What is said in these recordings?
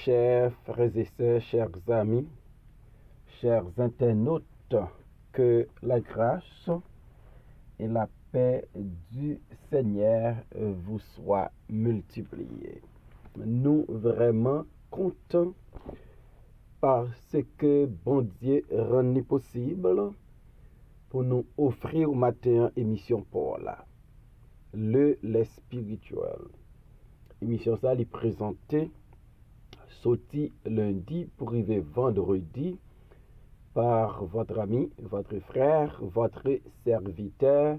chers frères et sœurs, chers amis, chers internautes, que la grâce et la paix du Seigneur vous soient multipliées. Nous vraiment contents parce que bon Dieu rend possible pour nous offrir au matin émission pour là. Les spirituel. Émission ça est présentée sorti lundi pour arriver vendredi par votre ami, votre frère, votre serviteur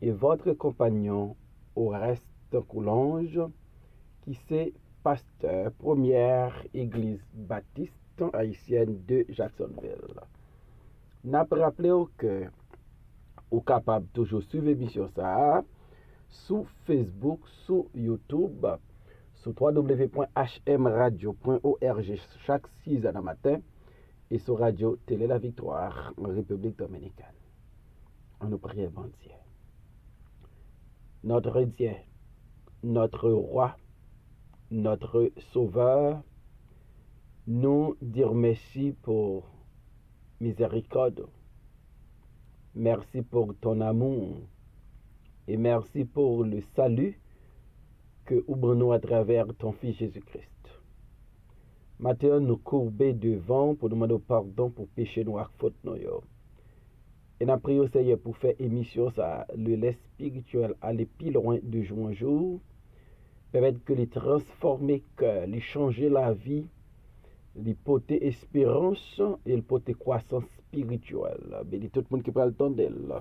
et votre compagnon au reste Coulange qui c'est pasteur première église baptiste haïtienne de Jacksonville. N'a pas rappelé que vous capable toujours suivre l'émission ça sur Facebook, sur YouTube, sur www.hmradio.org chaque 6 heures du matin et sur Radio Télé La Victoire en République Dominicaine. On nous prie, bon Dieu. Notre Dieu, notre roi, notre sauveur, nous dire merci pour miséricorde. Merci pour ton amour et merci pour le salut que ouvre-nous à travers ton Fils Jésus-Christ. Maintenant, nous courber devant pour demander pardon pour pécher nous et faute nous. Et nous prions au Seigneur pour faire émission ça, le lait spirituel aller plus loin de jour en jour, permettre que les transformer cœur, les changer la vie, les porter espérance et les porter croissance spirituelle. Bénis tout le monde qui prend le temps d'elle.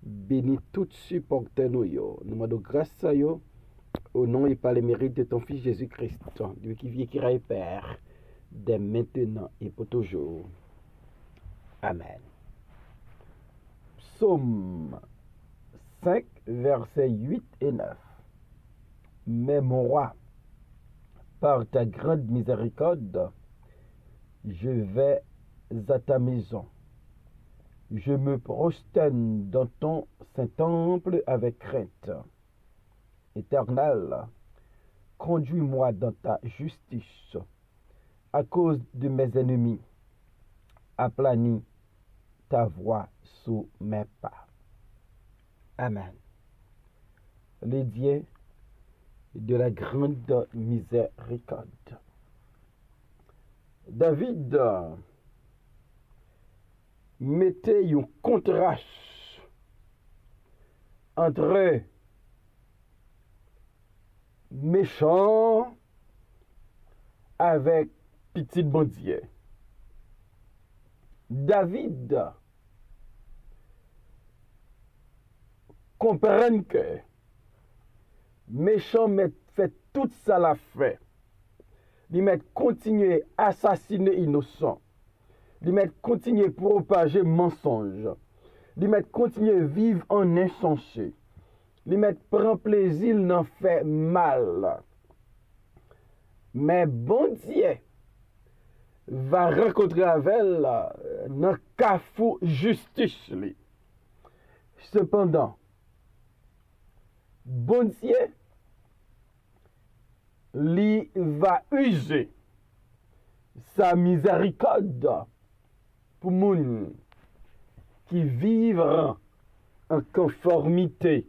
Bénis tout supporter nous. Nous demandons grâce à vous au nom et par les mérites de ton Fils Jésus-Christ, lui qui vit et qui règne Père, dès maintenant et pour toujours. Amen. Psaume 5, versets 8 et 9. Mais mon roi, par ta grande miséricorde, je vais à ta maison. Je me prosterne dans ton saint temple avec crainte. Éternel, conduis-moi dans ta justice à cause de mes ennemis. Aplanis ta voix sous mes pas. Amen. Les dieux de la grande miséricorde. David mettait un contraste entre méchant avec petit bon Dieu. David comprend que méchant fait tout ça la fait. Il met continuer à assassiner innocent. Il met continuer à propager mensonge. Il met continuer à vivre en insensé. Il met prend plaisir n'en fait mal. Mais bon Dieu va rencontrer avec elle dans cafou justice. Cependant, bon Dieu lui va user sa miséricorde pour moun qui vivent en conformité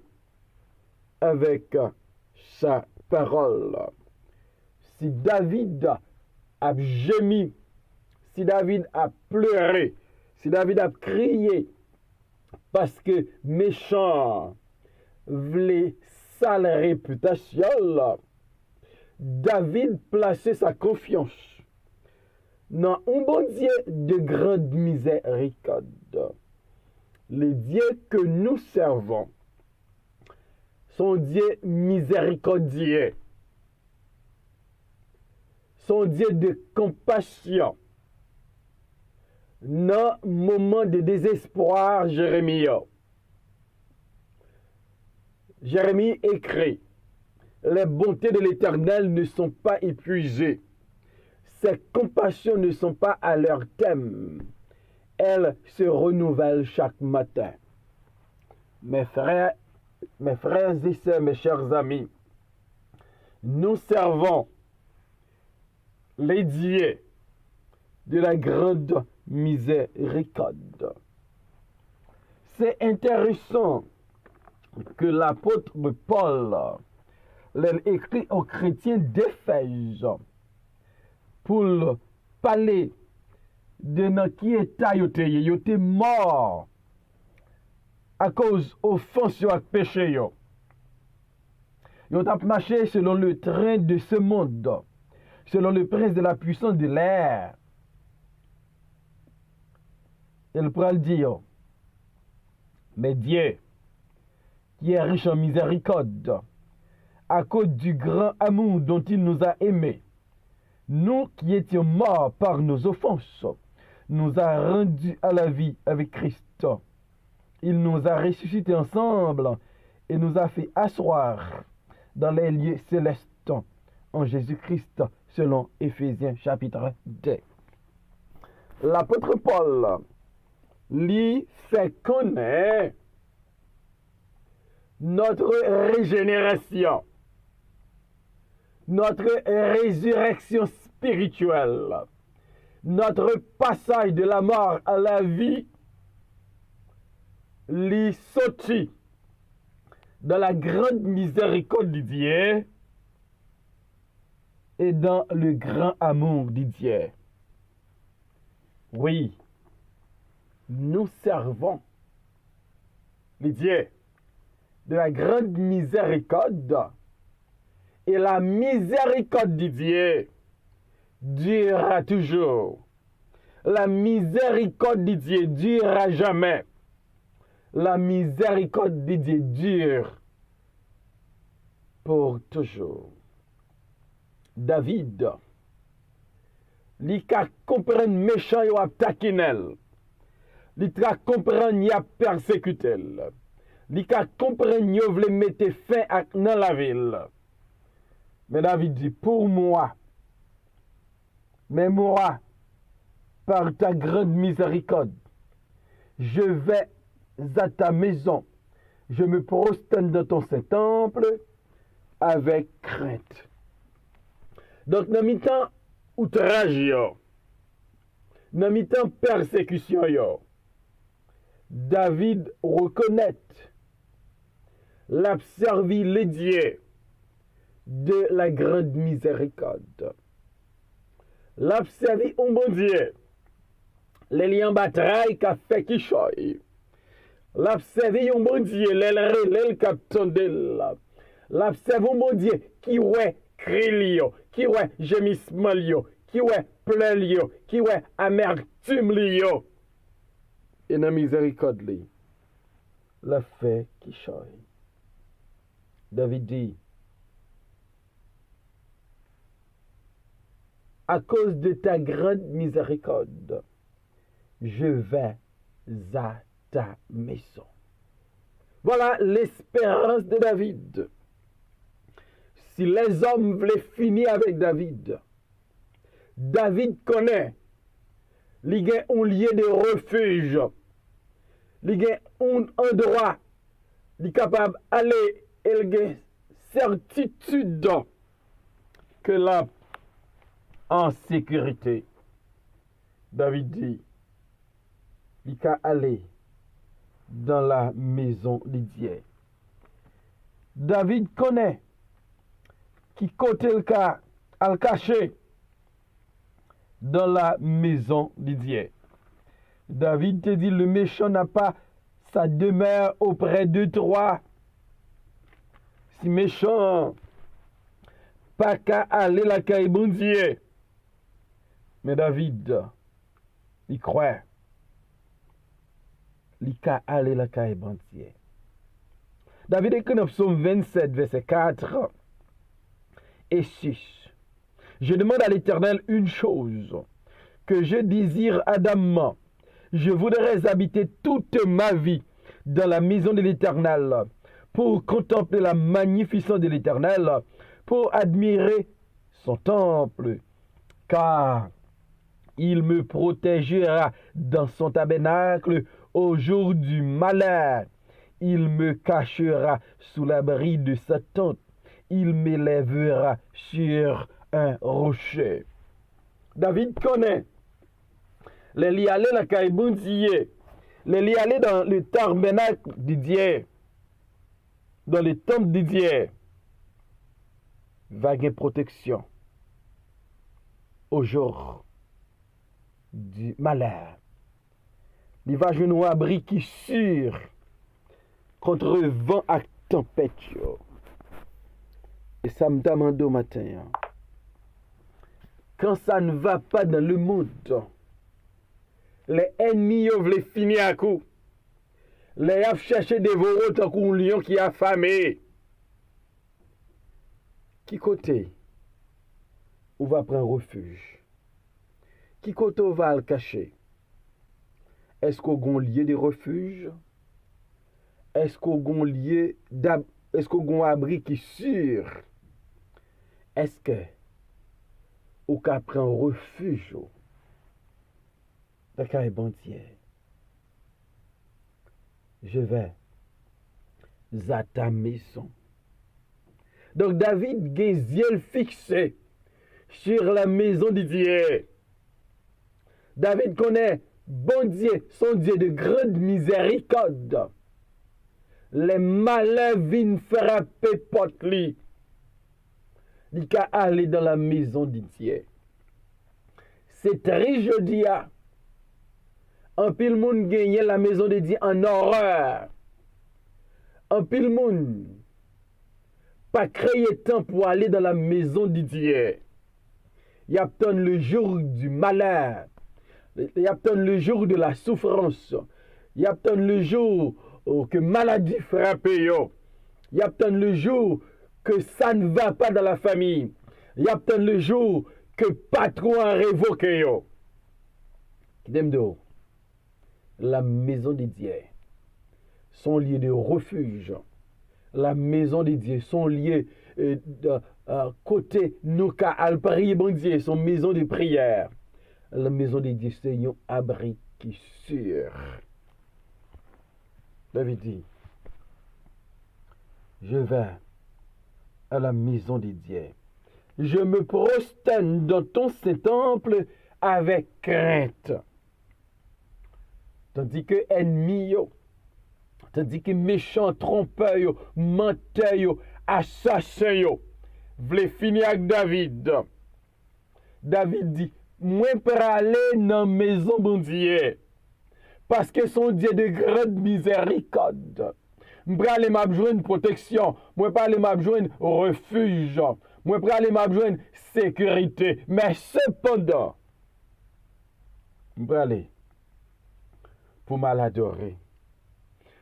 avec sa parole. Si David a gémi, si David a pleuré, si David a crié parce que méchant voulait sale réputation, David plaçait sa confiance dans un bon Dieu de grande miséricorde. Le Dieu que nous servons, son Dieu miséricordieux, son Dieu de compassion. Dans le moment de désespoir, Jérémie écrit: les bontés de l'Éternel ne sont pas épuisées. Ses compassions ne sont pas à leur terme. Elles se renouvellent chaque matin. Mes frères et sœurs, mes chers amis, nous servons les dieux de la grande miséricorde. C'est intéressant que l'apôtre Paul l'a écrit aux chrétiens d'Éphèse pour parler de dans qui état yo te mort à cause offense et péché yo. Yo t'a marché selon le train de ce monde, selon le prince de la puissance de l'air. Il pourra le dire, mais Dieu, qui est riche en miséricorde, à cause du grand amour dont il nous a aimés, nous qui étions morts par nos offenses, nous a rendus à la vie avec Christ. Il nous a ressuscités ensemble et nous a fait asseoir dans les lieux célestes en Jésus-Christ, selon Éphésiens chapitre 2. L'apôtre Paul lui fait connaître notre régénération, notre résurrection spirituelle, notre passage de la mort à la vie, lui sorti dans la grande miséricorde de Dieu et dans le grand amour de Dieu. Oui, nous servons le Dieu de la grande miséricorde et la miséricorde de Dieu durera toujours. La miséricorde de Dieu durera jamais. La miséricorde de Dieu dure pour toujours. David, li ka comprendre méchant yo ap takinel. Li ka comprendre y a persécutel. Li ka comprendre yo vle mette fin ak nan la ville. Mais David dit, pour moi, mais moi, par ta grande miséricorde, je vais à ta maison, je me prosterne dans ton Saint-Temple avec crainte. Donc, dans mi-temps outrage yo, dans mi-temps persécution yo, David reconnaît l'a servi les dieux de la grande miséricorde. L'a servi un bon Dieu, les liens bataille qu'a fait qui choy. L'a servi un bon Dieu, l'el capton de l'a servi un bon Dieu qui ouais cri yo, qui ouais gémissement yo, qui ouais pleurs yo, qui ouais amertume yo. Et dans miséricorde li, l'a fait qui choy. David dit, à cause de ta grande miséricorde, je vais à ta maison. Voilà l'espérance de David. Si les hommes voulaient finir avec David, David connaît, il y a un lieu de refuge, il y a un endroit, il est capable d'aller, il y a certitude que là, en sécurité. David dit, il peut aller dans la maison de Dieu. David connaît qui côté le cas à le cacher dans la maison de Dieu. David te dit, le méchant n'a pas sa demeure auprès de toi. Si méchant, pas qu'à aller la caille bon Dieu. Mais David, il croit. Il qu'à aller la caille bon Dieu. David écrit dans Psaume 27, verset 4 et 6. Je demande à l'Éternel une chose que je désire ardemment. Je voudrais habiter toute ma vie dans la maison de l'Éternel pour contempler la magnificence de l'Éternel, pour admirer son temple, car il me protégera dans son tabernacle au jour du malheur. Il me cachera sous l'abri de sa tente. Il m'élèvera sur un rocher. David connaît. Les li aller la caille Dieu. Les li aller dans le tabernacle de Dieu. Dans le temple de Dieu. Va gagner protection. Au jour du malheur. Il va jouer un abri qui sûr contre le vent à tempête. Et ça me demande au matin. Quand ça ne va pas dans le monde, les ennemis veulent finir à coup. Les a cherché dévorer tant qu'un lion qui a affamé. Qui côté on va prendre refuge? Qui côté on va le cacher? Est-ce qu'on a un lieu de refuge? Est-ce qu'on a un lieu est-ce qu'on a un abri qui sûr? Est-ce que on peut prendre refuge dans le bon Dieu? Je vais à ta maison. Donc David a les yeux fixés sur la maison de Dieu. David connaît bon Dieu, son Dieu de grande miséricorde. Les malheurs viennent frapper porte lui. Il peut aller dans la maison de Dieu. C'est très joli. Un pile monde gagne la maison de Dieu en horreur. Un pile monde pas créé temps pour aller dans la maison de Dieu. Il y a peut-être le jour du malheur. Il y a peut-être le jour de la souffrance. Il y a peut-être le jour que maladie frappe. Il y a peut-être le jour que ça ne va pas dans la famille. Il y a peut-être le jour que patron a révoqué. La maison de Dieu, son lieu de refuge. La maison de Dieu, son lieu côté nous ka al prier bon Dieu, son maison de prière. La maison de Dieu, c'est un abri qui sûr. David dit, je vais à la maison de Dieu. Je me prosterne dans ton Saint-Temple avec crainte. Tandis que ennemi, tandis que méchant, trompeur, menteur, assassin, voulait finir avec David. David dit, moi pour aller dans la maison bon Dieu, parce que son Dieu de grande miséricorde. Moi pour aller m'abjoindre protection, moi pour aller m'abjoindre refuge, moi pour aller m'abjoindre sécurité. Mais cependant, moi pour aller pour m'adorer.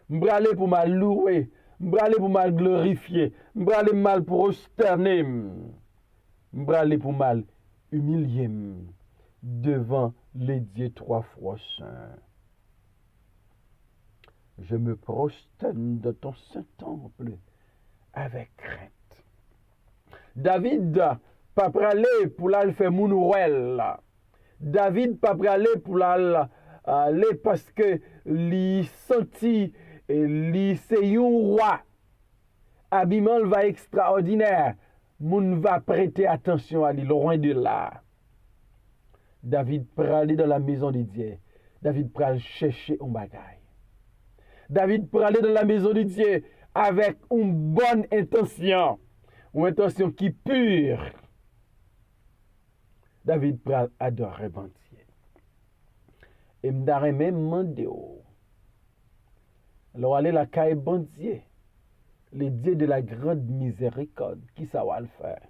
Je vais aller pour mal louer, je vais aller pour mal glorifier, je vais aller mal pour prosterner, je vais aller pour mal humilier devant les dieux trois fois saints. Je me prosterne dans ton Saint-Temple avec crainte. David pas aller pour aller faire mounouel. David pas aller pour aller parce que li senti li c'est un roi. Habillement va extraordinaire. Moun va prêter attention à lui, loin de là. David aller dans la maison de Dieu. David aller chercher un bagaille. David aller dans la maison de Dieu avec une bonne intention. Une intention qui est pure. David adorer bon Dieu. Et m'dare même mandé. Alors allez la caille bon Dieu. Le Dieu de la grande miséricorde, qui ça va le faire?